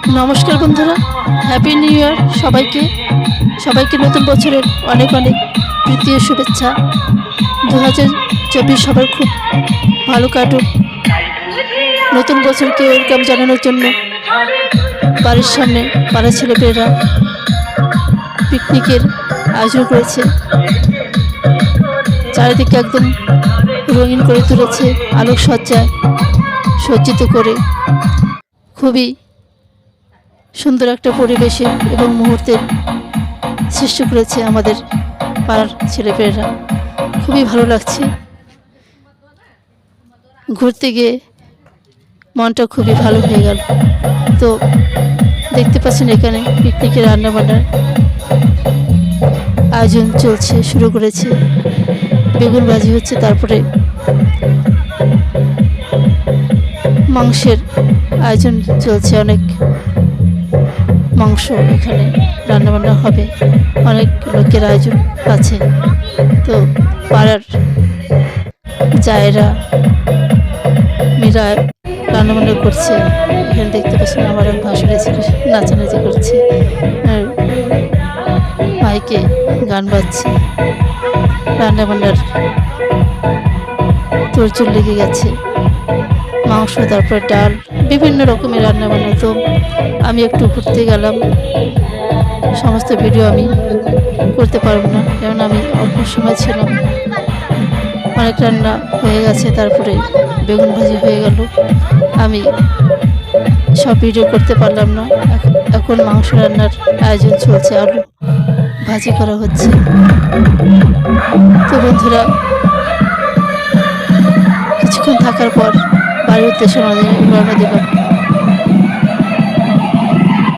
নমস্কার বন্ধুরা, happy new year সবাইকে। সবাইকে নতুন বছরের অনেক অনেক প্রীতি ও শুভেচ্ছা। 2024 সবার খুব ভালো কাটুক। নতুন বছরকে ওয়েলকাম জানানোর জন্য বাড়ির সামনে পাড়া ছেলেমেয়েরা পিকনিকের আয়োজন করেছে। চারিদিকে একদম রঙিন করে তুলেছে, আলোকসজ্জায় সজ্জিত করে খুবই সুন্দর একটা পরিবেশে এবং মুহূর্তের সৃষ্টি করেছে আমাদের পাড়ার ছেলেমেয়েরা। খুবই ভালো লাগছে, ঘুরতে গিয়ে মনটা খুবই ভালো হয়ে গেল। তো দেখতে পাচ্ছেন এখানে পিকনিকের রান্নাবান্নার আয়োজন চলছে, শুরু করেছে। বেগুন ভাজি হচ্ছে, তারপরে মাংসের আয়োজন চলছে। অনেক মাংস এখানে রান্নাবান্না হবে, অনেক লোকের আয়োজন আছে। তো পাড়ার জায়েরা মেয়েরা রান্নাবান্না করছে। এখানে দেখতে পাচ্ছেন আমার এক ভাসুর ছিল, নাচানাচি করছে, আর মাইকে গান বাজছে। রান্নাবান্নার তোড়জোড় লেগে গেছে। মাংস, তারপর ডাল, বিভিন্ন রকমের রান্নাবান্না। তো আমি একটু ঘুরতে গেলাম, সমস্ত ভিডিও আমি করতে পারবো না, কারণ আমি অল্প সময় ছিলাম। অনেক রান্না হয়ে গেছে, তারপরে বেগুন ভাজি হয়ে গেল। আমি সব ভিডিও করতে পারলাম না। এখন মাংস রান্নার আয়োজন চলছে, আলু ভাজি করা হচ্ছে। তো বন্ধুরা, কিছুক্ষণ থাকার পর বাড়ির উদ্দেশ্যে রওনা দিলাম।